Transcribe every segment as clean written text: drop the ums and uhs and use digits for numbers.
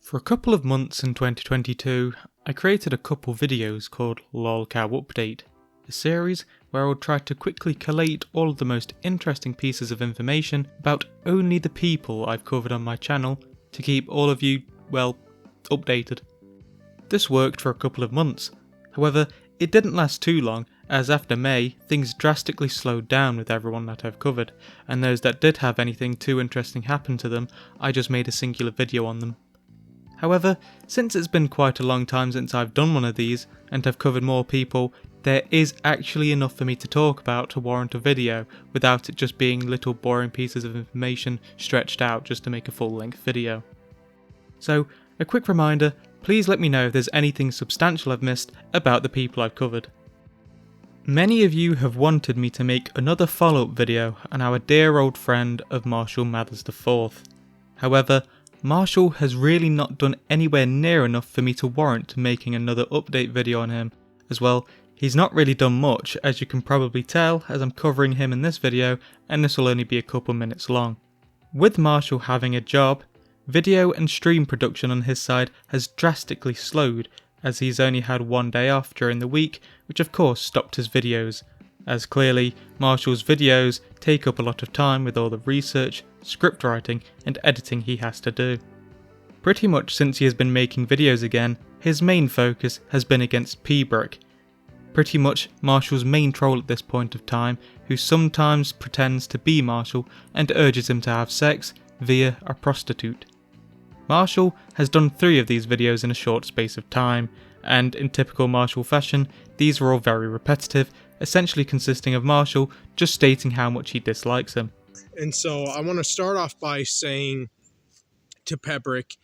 For a couple of months in 2022, I created a couple videos called Lolcow Update, a series where I would try to quickly collate all of the most interesting pieces of information about only the people I've covered on my channel to keep all of you, well, updated. This worked for a couple of months, however it didn't last too long, as after May things drastically slowed down with everyone that I've covered, and those that did have anything too interesting happen to them, I just made a singular video on them. However, since it's been quite a long time since I've done one of these, and have covered more people, there is actually enough for me to talk about to warrant a video, without it just being little boring pieces of information stretched out just to make a full-length video. So, a quick reminder, please let me know if there's anything substantial I've missed about the people I've covered. Many of you have wanted me to make another follow-up video on our dear old friend of Marshall Mathers IV. However, Marshall has really not done anywhere near enough for me to warrant making another update video on him. As well, he's not really done much, as you can probably tell as I'm covering him in this video, and this will only be a couple minutes long. With Marshall having a job, video and stream production on his side has drastically slowed, as he's only had one day off during the week, which of course stopped his videos, as clearly Marshall's videos take up a lot of time with all the research, script writing and editing he has to do. Pretty much since he has been making videos again, his main focus has been against P-Brick, pretty much Marshall's main troll at this point of time, who sometimes pretends to be Marshall and urges him to have sex via a prostitute. Marshall has done 3 of these videos in a short space of time, and in typical Marshall fashion, these were all very repetitive, essentially consisting of Marshall just stating how much he dislikes him. And so I want to start off by saying to Pebrick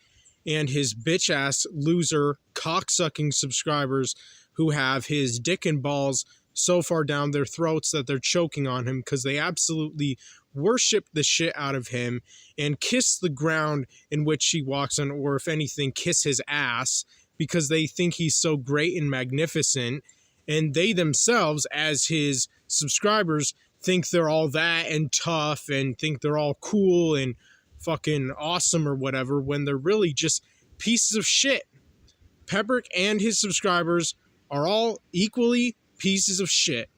and his bitch-ass loser cocksucking subscribers who have his dick and balls so far down their throats that they're choking on him because they absolutely worship the shit out of him and kiss the ground in which he walks on, or if anything, kiss his ass because they think he's so great and magnificent, and they themselves, as his subscribers, think they're all that and tough and think they're all cool and fucking awesome or whatever, when they're really just pieces of shit. Pebrick and his subscribers are all equally pieces of shit.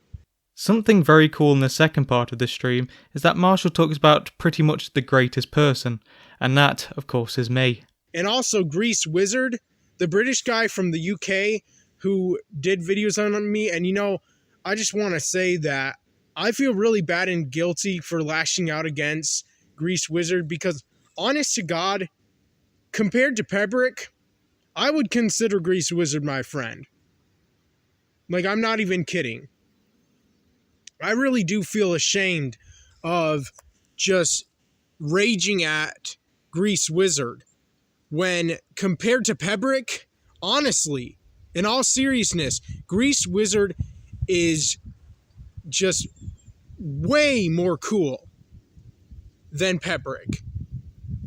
Something very cool in the second part of this stream is that Marshall talks about pretty much the greatest person, and that, of course, is me. And also Grease Wizard, the British guy from the UK who did videos on me, and I just want to say that I feel really bad and guilty for lashing out against Grease Wizard because, honest to God, compared to Pebrick, I would consider Grease Wizard my friend. Like, I'm not even kidding. I really do feel ashamed of just raging at Grease Wizard when compared to Pebrick, honestly, in all seriousness, Grease Wizard is just way more cool than Pebrick.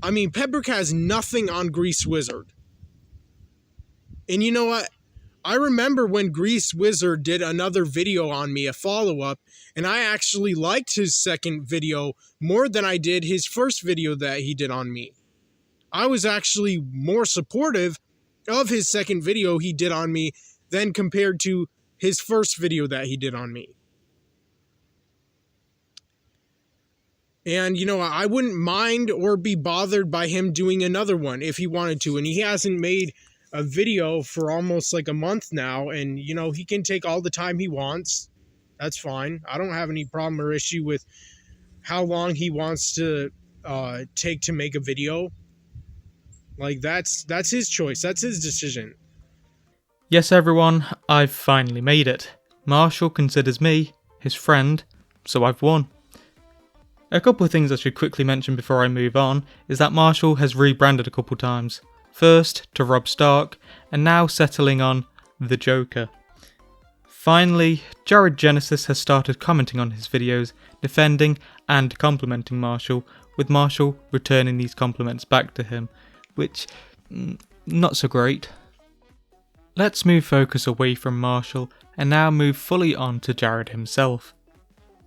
I mean, Pebrick has nothing on Grease Wizard. And you know what? I remember when Grease Wizard did another video on me, a follow-up, and I actually liked his second video more than I did his first video that he did on me. I was actually more supportive of his second video he did on me than compared to his first video that he did on me. And, I wouldn't mind or be bothered by him doing another one if he wanted to. And he hasn't made a video for almost like a month now. And, he can take all the time he wants. That's fine. I don't have any problem or issue with how long he wants to take to make a video. Like, that's his choice. That's his decision. Yes, everyone, I've finally made it. Marshall considers me his friend, so I've won. A couple of things I should quickly mention before I move on is that Marshall has rebranded a couple times. First to Rob Stark, and now settling on The Joker. Finally, Jared Genesis has started commenting on his videos, defending and complimenting Marshall, with Marshall returning these compliments back to him, which, not so great. Let's move focus away from Marshall and now move fully on to Jared himself.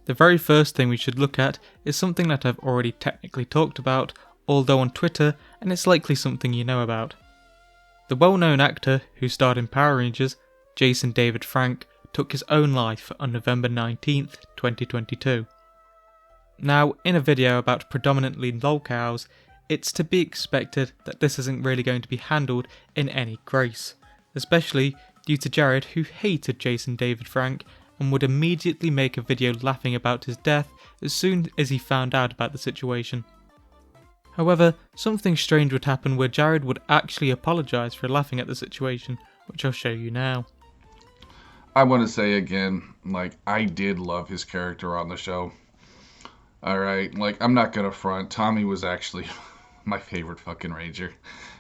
The very first thing we should look at is something that I've already technically talked about, although on Twitter, and it's likely something you know about. The well-known actor who starred in Power Rangers, Jason David Frank, took his own life on November 19th, 2022. Now, in a video about predominantly lolcows, it's to be expected that this isn't really going to be handled in any grace, especially due to Jared, who hated Jason David Frank and would immediately make a video laughing about his death as soon as he found out about the situation. However, something strange would happen where Jared would actually apologise for laughing at the situation, which I'll show you now. I want to say again, I did love his character on the show. Alright, I'm not gonna front, Tommy was actually my favorite fucking Ranger.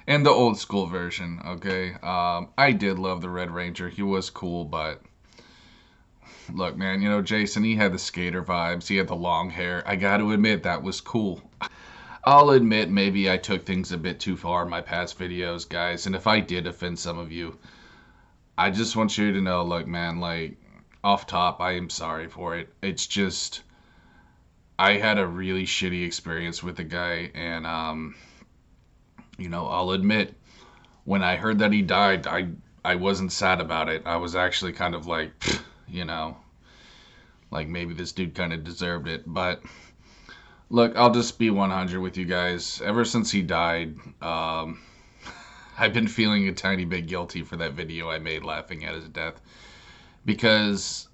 And the old school version, okay? I did love the Red Ranger, he was cool, but look, man, Jason, he had the skater vibes, he had the long hair. I gotta admit, that was cool. I'll admit maybe I took things a bit too far in my past videos, guys, and if I did offend some of you, I just want you to know, look, man, off top, I am sorry for it. It's just, I had a really shitty experience with the guy, and, I'll admit, when I heard that he died, I wasn't sad about it. I was actually kind of maybe this dude kind of deserved it, but look, I'll just be 100 with you guys. Ever since he died, I've been feeling a tiny bit guilty for that video I made laughing at his death. Because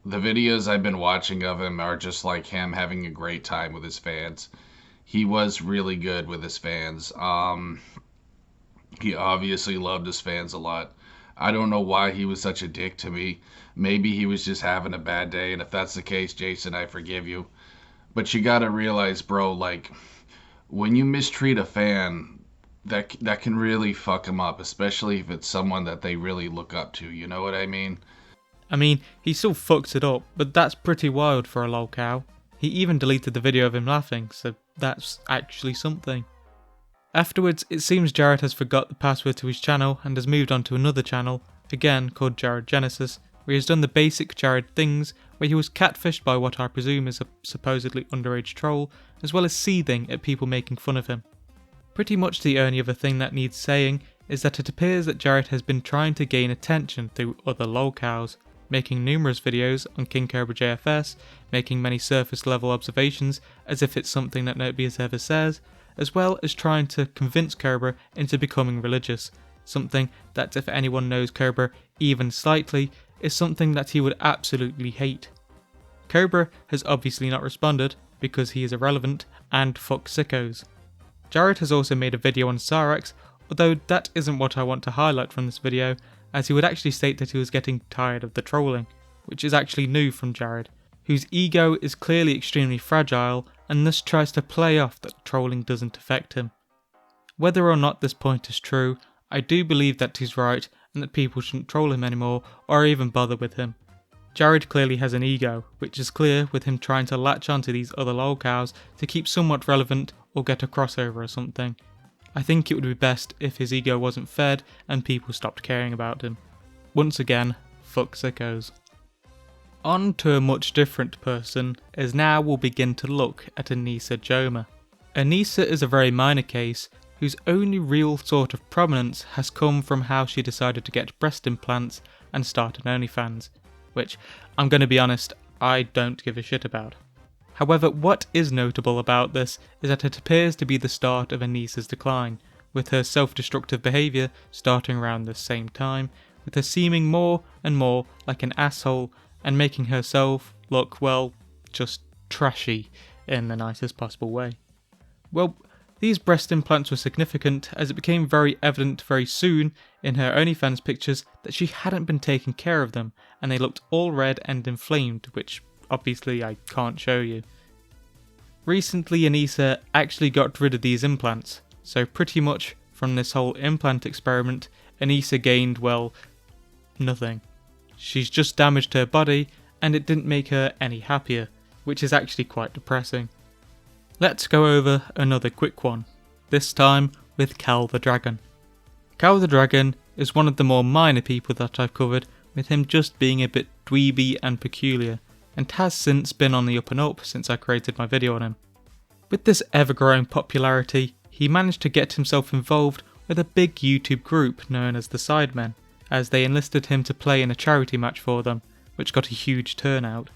the videos I've been watching of him are just like him having a great time with his fans. He was really good with his fans. He obviously loved his fans a lot. I don't know why he was such a dick to me. Maybe he was just having a bad day, and if that's the case, Jason, I forgive you. But you gotta realize, bro, when you mistreat a fan, that can really fuck him up, especially if it's someone that they really look up to, you know what I mean? I mean, he still fucks it up, but that's pretty wild for a lolcow. He even deleted the video of him laughing, so that's actually something. Afterwards, it seems Jared has forgot the password to his channel and has moved on to another channel, again called Jared Genesis, where he has done the basic Jared things, where he was catfished by what I presume is a supposedly underage troll, as well as seething at people making fun of him. Pretty much the only other thing that needs saying is that it appears that Jared has been trying to gain attention through other lolcows, making numerous videos on King Cobra JFS, making many surface level observations as if it's something that nobody has ever says, as well as trying to convince Cobra into becoming religious, something that if anyone knows Cobra even slightly, is something that he would absolutely hate. Cobra has obviously not responded because he is irrelevant and fuck sickos. Jared has also made a video on Cyrax, although that isn't what I want to highlight from this video, as he would actually state that he was getting tired of the trolling, which is actually new from Jared, whose ego is clearly extremely fragile and thus tries to play off that trolling doesn't affect him. Whether or not this point is true, I do believe that he's right and that people shouldn't troll him anymore or even bother with him. Jared clearly has an ego, which is clear with him trying to latch onto these other lolcows to keep somewhat relevant or get a crossover or something. I think it would be best if his ego wasn't fed and people stopped caring about him. Once again, fuck sickos. On to a much different person, as now we'll begin to look at Anisa Jomha. Anisa is a very minor case, whose only real sort of prominence has come from how she decided to get breast implants and start an OnlyFans, which, I'm going to be honest, I don't give a shit about. However, what is notable about this is that it appears to be the start of Anisa's decline, with her self-destructive behaviour starting around the same time, with her seeming more and more like an asshole and making herself look, well, just trashy in the nicest possible way. Well, these breast implants were significant as it became very evident very soon in her OnlyFans pictures that she hadn't been taking care of them and they looked all red and inflamed, which obviously I can't show you. Recently Anisa actually got rid of these implants, so pretty much from this whole implant experiment, Anisa gained, well, nothing. She's just damaged her body and it didn't make her any happier, which is actually quite depressing. Let's go over another quick one, this time with Cal the Dragon. Cal the Dragon is one of the more minor people that I've covered, with him just being a bit dweeby and peculiar, and has since been on the up and up since I created my video on him. With this ever-growing popularity, he managed to get himself involved with a big YouTube group known as the Sidemen, as they enlisted him to play in a charity match for them, which got a huge turnout.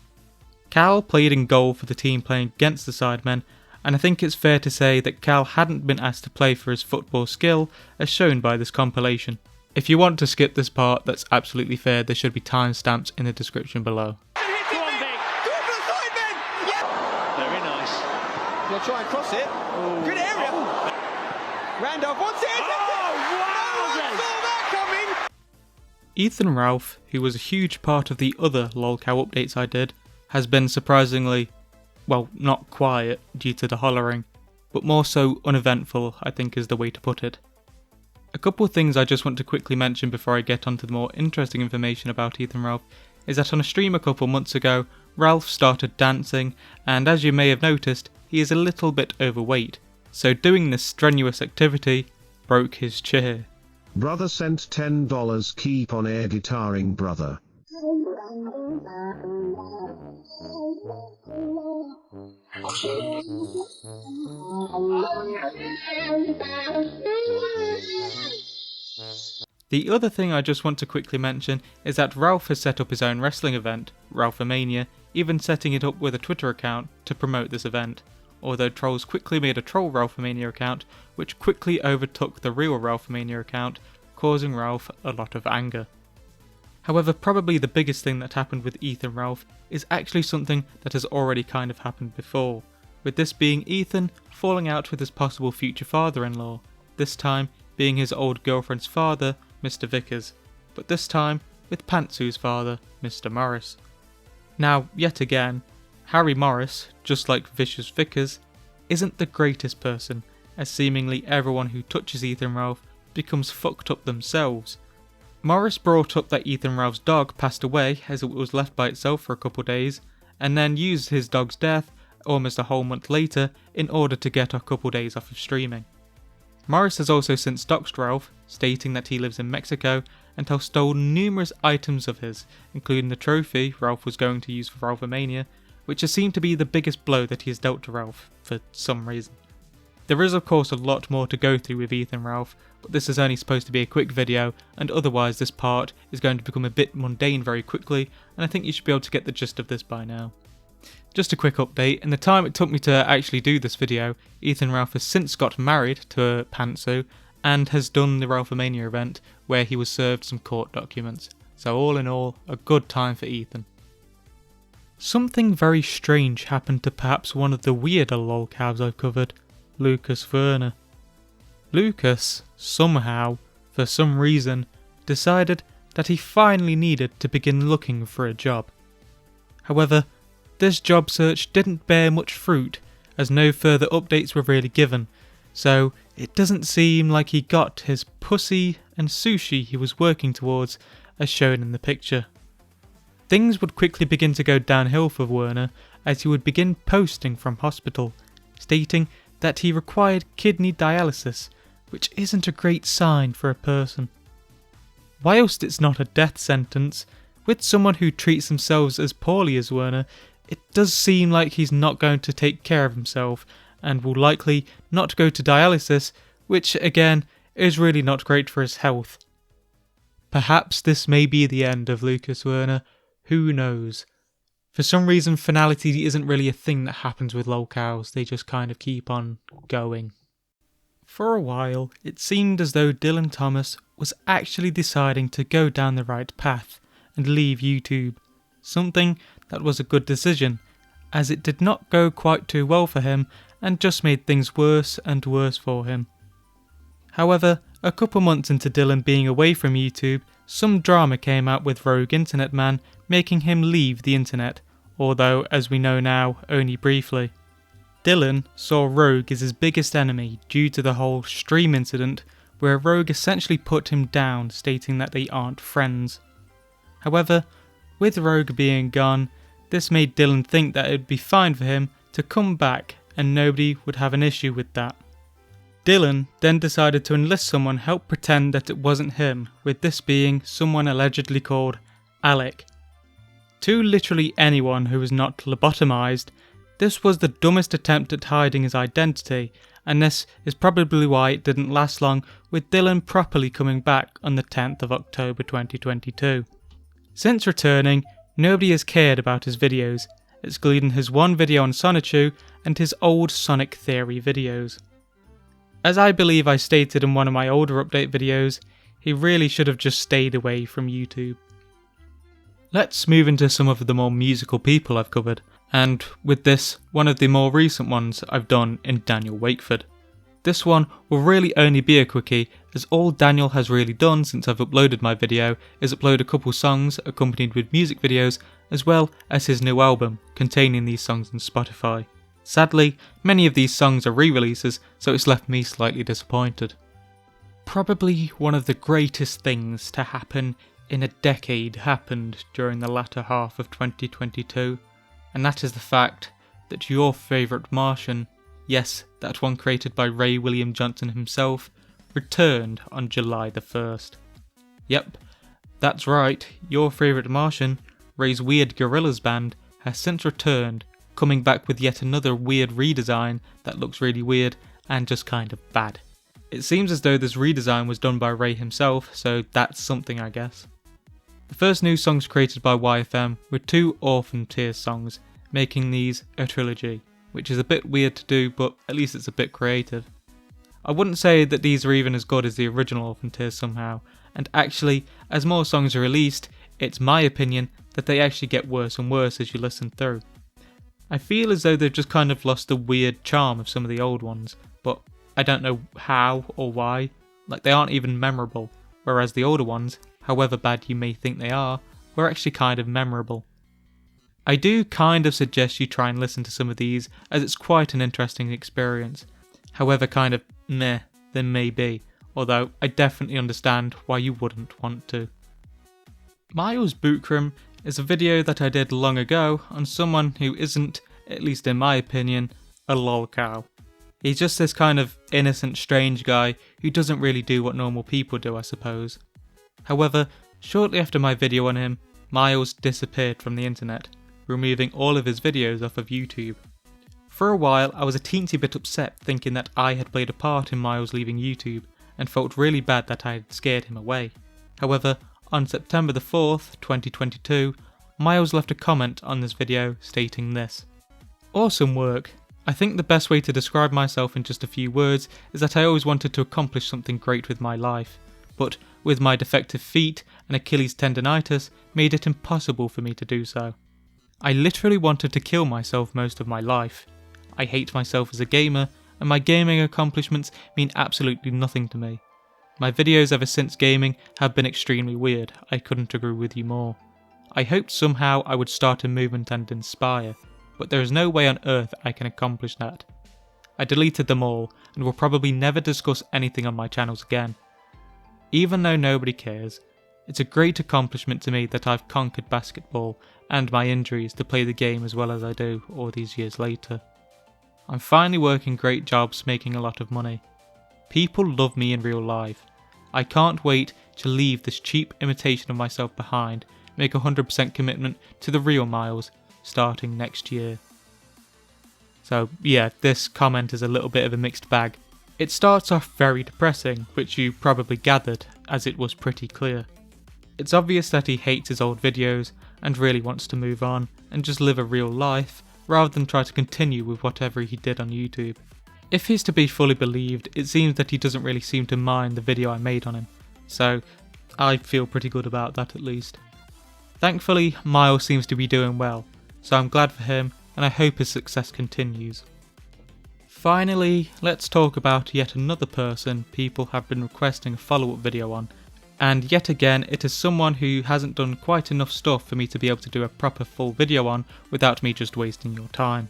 Cal played in goal for the team playing against the Sidemen, and I think it's fair to say that Cal hadn't been asked to play for his football skill as shown by this compilation. If you want to skip this part, that's absolutely fair, there should be timestamps in the description below. Very nice. He'll try and cross it. Ooh. Good area. Oh. Randolph wants it. Oh, wow. No one saw that coming. Ethan Ralph, who was a huge part of the other Lolcow updates I did, has been surprisingly, well, not quiet due to the hollering, but more so uneventful, I think is the way to put it. A couple of things I just want to quickly mention before I get onto the more interesting information about Ethan Ralph is that on a stream a couple months ago, Ralph started dancing, and as you may have noticed, he is a little bit overweight, so doing this strenuous activity broke his chair. Brother sent $10, keep on air guitaring brother. The other thing I just want to quickly mention is that Ralph has set up his own wrestling event, Ralphomania, even setting it up with a Twitter account to promote this event, although trolls quickly made a troll Ralphomania account which quickly overtook the real Ralphomania account, causing Ralph a lot of anger. However, probably the biggest thing that happened with Ethan Ralph is actually something that has already kind of happened before, with this being Ethan falling out with his possible future father-in-law, this time being his old girlfriend's father, Mr. Vickers, but this time with Pantsu's father, Mr. Morris. Now, yet again, Harry Morris, just like Vicious Vickers, isn't the greatest person, as seemingly everyone who touches Ethan Ralph becomes fucked up themselves. Morris brought up that Ethan Ralph's dog passed away as it was left by itself for a couple days, and then used his dog's death almost a whole month later in order to get a couple days off of streaming. Morris has also since doxed Ralph, stating that he lives in Mexico and has stolen numerous items of his, including the trophy Ralph was going to use for Ralphomania, which has seemed to be the biggest blow that he has dealt to Ralph, for some reason. There is of course a lot more to go through with Ethan Ralph, but this is only supposed to be a quick video, and otherwise this part is going to become a bit mundane very quickly, and I think you should be able to get the gist of this by now. Just a quick update, in the time it took me to actually do this video, Ethan Ralph has since got married to Pantsu, and has done the Ralphomania event, where he was served some court documents. So all in all, a good time for Ethan. Something very strange happened to perhaps one of the weirder lolcows I've covered, Lucas Werner. Lucas, somehow, for some reason, decided that he finally needed to begin looking for a job. However, this job search didn't bear much fruit, as no further updates were really given, so it doesn't seem like he got his pussy and sushi he was working towards, as shown in the picture. Things would quickly begin to go downhill for Werner, as he would begin posting from hospital, stating that he required kidney dialysis, which isn't a great sign for a person. Whilst it's not a death sentence, with someone who treats themselves as poorly as Werner, it does seem like he's not going to take care of himself, and will likely not go to dialysis, which again is really not great for his health. Perhaps this may be the end of Lucas Werner, who knows. For some reason finality isn't really a thing that happens with lolcows, they just kind of keep on going. For a while, it seemed as though Dillin Thomas was actually deciding to go down the right path and leave YouTube, something that was a good decision, as it did not go quite too well for him and just made things worse and worse for him. However, a couple months into Dillin being away from YouTube, some drama came out with Rogue Internet Man making him leave the internet, although as we know now, only briefly. Dillin saw Rogue as his biggest enemy due to the whole stream incident where Rogue essentially put him down, stating that they aren't friends. However, with Rogue being gone, this made Dillin think that it would be fine for him to come back and nobody would have an issue with that. Dillin then decided to enlist someone help pretend that it wasn't him, with this being someone allegedly called Alec. To literally anyone who was not lobotomized, this was the dumbest attempt at hiding his identity, and this is probably why it didn't last long, with Dillin properly coming back on the 10th of October 2022. Since returning, nobody has cared about his videos, excluding his one video on Sonichu and his old Sonic Theory videos. As I believe I stated in one of my older update videos, he really should have just stayed away from YouTube. Let's move into some of the more musical people I've covered, and with this, one of the more recent ones I've done in Daniel Wakeford. This one will really only be a quickie, as all Daniel has really done since I've uploaded my video is upload a couple songs accompanied with music videos, as well as his new album containing these songs on Spotify. Sadly, many of these songs are re-releases, so it's left me slightly disappointed. Probably one of the greatest things to happen in a decade happened during the latter half of 2022, and that is the fact that your favourite Martian, yes, that one created by Ray William Johnson himself, returned on July the 1st. Yep, that's right, your favourite Martian, Ray's weird Gorillaz band, has since returned, coming back with yet another weird redesign that looks really weird and just kind of bad. It seems as though this redesign was done by Ray himself, so that's something I guess. The first new songs created by YFM were 2 Orphan Tears songs, making these a trilogy, which is a bit weird to do, but at least it's a bit creative. I wouldn't say that these are even as good as the original Orphan Tears somehow, and actually, as more songs are released, it's my opinion that they actually get worse and worse as you listen through. I feel as though they've just kind of lost the weird charm of some of the old ones, but I don't know how or why, like they aren't even memorable, whereas the older ones, however bad you may think they are, were actually kind of memorable. I do kind of suggest you try and listen to some of these, as it's quite an interesting experience, however kind of meh they may be, although I definitely understand why you wouldn't want to. Myles Bukrim is a video that I did long ago on someone who isn't, at least in my opinion, a lolcow. He's just this kind of innocent strange guy who doesn't really do what normal people do, I suppose. However, shortly after my video on him, Myles disappeared from the internet, removing all of his videos off of YouTube. For a while I was a teensy bit upset thinking that I had played a part in Myles leaving YouTube and felt really bad that I had scared him away. However, on September the 4th, 2022, Myles left a comment on this video stating this: "Awesome work. I think the best way to describe myself in just a few words is that I always wanted to accomplish something great with my life, but with my defective feet and Achilles tendonitis made it impossible for me to do so. I literally wanted to kill myself most of my life. I hate myself as a gamer, and my gaming accomplishments mean absolutely nothing to me. My videos ever since gaming have been extremely weird, I couldn't agree with you more. I hoped somehow I would start a movement and inspire, but there is no way on earth I can accomplish that. I deleted them all and will probably never discuss anything on my channels again. Even though nobody cares, it's a great accomplishment to me that I've conquered basketball and my injuries to play the game as well as I do all these years later. I'm finally working great jobs making a lot of money. People love me in real life. I can't wait to leave this cheap imitation of myself behind, make a 100% commitment to the real Myles starting next year." So yeah, this comment is a little bit of a mixed bag. It starts off very depressing, which you probably gathered, as it was pretty clear. It's obvious that he hates his old videos and really wants to move on and just live a real life, rather than try to continue with whatever he did on YouTube. If he's to be fully believed, it seems that he doesn't really seem to mind the video I made on him, so I feel pretty good about that at least. Thankfully, Myles seems to be doing well, so I'm glad for him and I hope his success continues. Finally, let's talk about yet another person people have been requesting a follow-up video on, and yet again it is someone who hasn't done quite enough stuff for me to be able to do a proper full video on without me just wasting your time.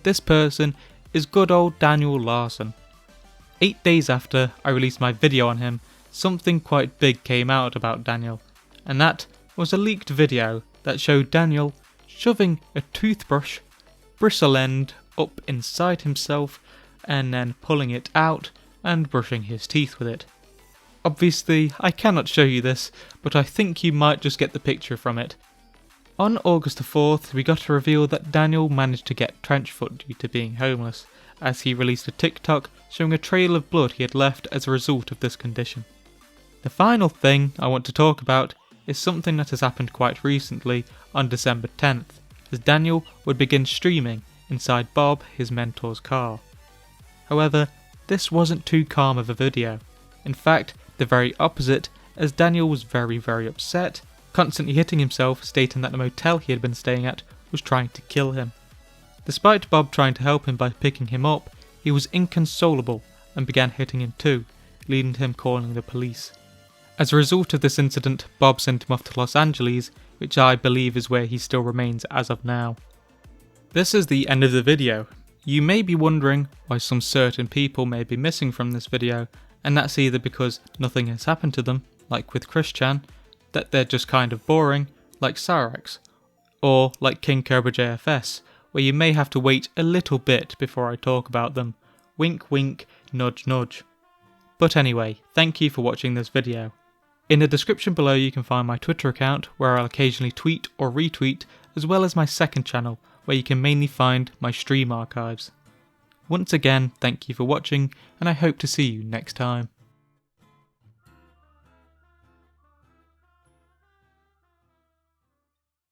This person is good old Daniel Larson. 8 days after I released my video on him, something quite big came out about Daniel, and that was a leaked video that showed Daniel shoving a toothbrush bristle end up inside himself and then pulling it out and brushing his teeth with it. Obviously I cannot show you this, but I think you might just get the picture from it. On August the 4th we got to reveal that Daniel managed to get trench foot due to being homeless, as he released a TikTok showing a trail of blood he had left as a result of this condition. The final thing I want to talk about is something that has happened quite recently on December 10th, as Daniel would begin streaming inside Bob, his mentor's car. However, this wasn't too calm of a video. In fact, the very opposite, as Daniel was very upset, constantly hitting himself, stating that the motel he had been staying at was trying to kill him. Despite Bob trying to help him by picking him up, he was inconsolable and began hitting him too, leading to him calling the police. As a result of this incident, Bob sent him off to Los Angeles, which I believe is where he still remains as of now. This is the end of the video. You may be wondering why some certain people may be missing from this video, and that's either because nothing has happened to them, like with Christian, that they're just kind of boring, like Sarax, or like King Cobra JFS, where you may have to wait a little bit before I talk about them. Wink wink, nudge nudge. But anyway, thank you for watching this video. In the description below you can find my Twitter account, where I'll occasionally tweet or retweet, as well as my second channel, where you can mainly find my stream archives. Once again, thank you for watching, and I hope to see you next time.